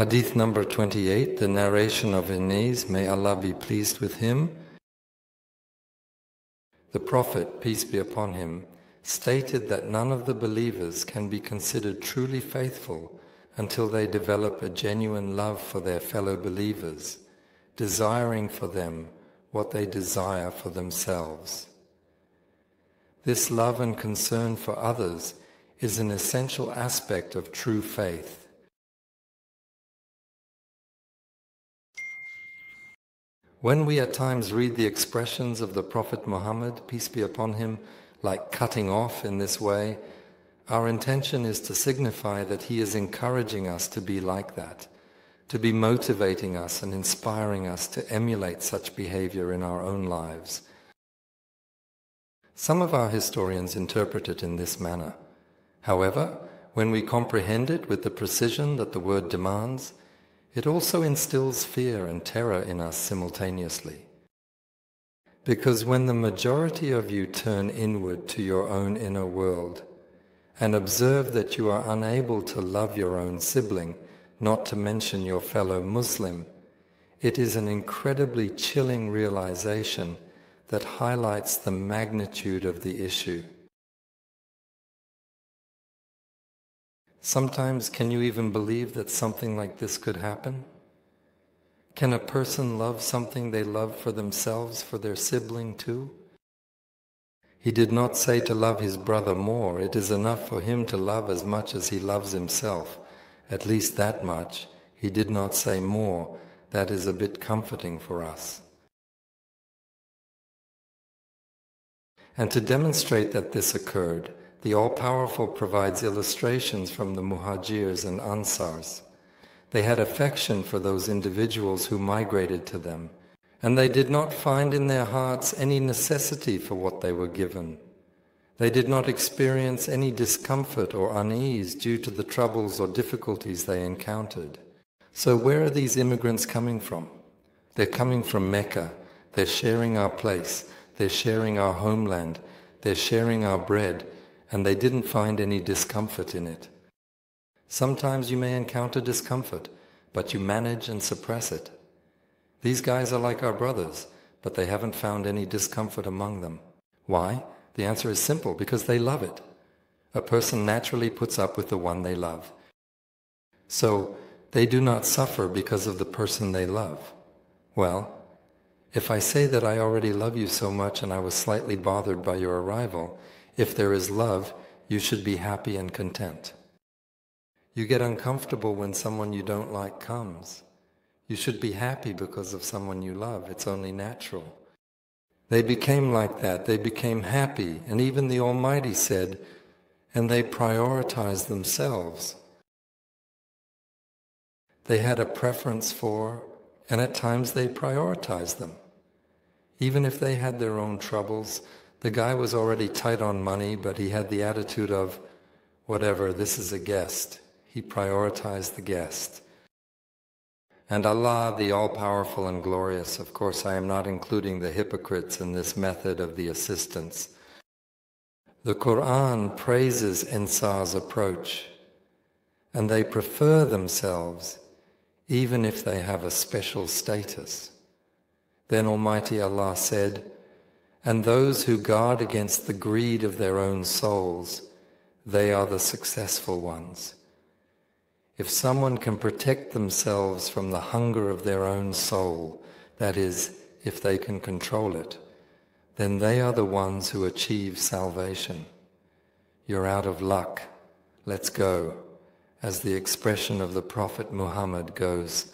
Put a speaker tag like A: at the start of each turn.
A: Hadith number 28, the narration of Anas, may Allah be pleased with him. The Prophet, peace be upon him, stated that none of the believers can be considered truly faithful until they develop a genuine love for their fellow believers, desiring for them what they desire for themselves. This love and concern for others is an essential aspect of true faith. When we at times read the expressions of the Prophet Muhammad, peace be upon him, like cutting off in this way, our intention is to signify that he is encouraging us to be like that, to be motivating us and inspiring us to emulate such behavior in our own lives. Some of our historians interpret it in this manner. However, when we comprehend it with the precision that the word demands, it also instills fear and terror in us simultaneously. Because when the majority of you turn inward to your own inner world and observe that you are unable to love your own sibling, not to mention your fellow Muslim, it is an incredibly chilling realization that highlights the magnitude of the issue. Sometimes, can you even believe that something like this could happen? Can a person love something they love for themselves, for their sibling too? He did not say to love his brother more. It is enough for him to love as much as he loves himself, at least that much. He did not say more. That is a bit comforting for us. And to demonstrate that this occurred, the All-Powerful provides illustrations from the Muhajirs and Ansars. They had affection for those individuals who migrated to them, and they did not find in their hearts any necessity for what they were given. They did not experience any discomfort or unease due to the troubles or difficulties they encountered. So where are these immigrants coming from? They're coming from Mecca. They're sharing our place. They're sharing our homeland. They're sharing our bread. And they didn't find any discomfort in it. Sometimes you may encounter discomfort, but you manage and suppress it. These guys are like our brothers, but they haven't found any discomfort among them. Why? The answer is simple, because they love it. A person naturally puts up with the one they love. So, they do not suffer because of the person they love. Well, if I say that I already love you so much and I was slightly bothered by your arrival, if there is love, you should be happy and content. You get uncomfortable when someone you don't like comes. You should be happy because of someone you love. It's only natural. They became like that. They became happy. And even the Almighty said, and they prioritized themselves. They had a preference for, and at times they prioritized them. Even if they had their own troubles, the guy was already tight on money, but he had the attitude of, whatever, this is a guest. He prioritized the guest. And Allah, the All-Powerful and Glorious, of course I am not including the hypocrites in this method of the assistance. The Quran praises Ansar's approach, and they prefer themselves even if they have a special status. Then Almighty Allah said, and those who guard against the greed of their own souls, they are the successful ones. If someone can protect themselves from the hunger of their own soul, that is, if they can control it, then they are the ones who achieve salvation. You're out of luck. Let's go. As the expression of the Prophet Muhammad goes,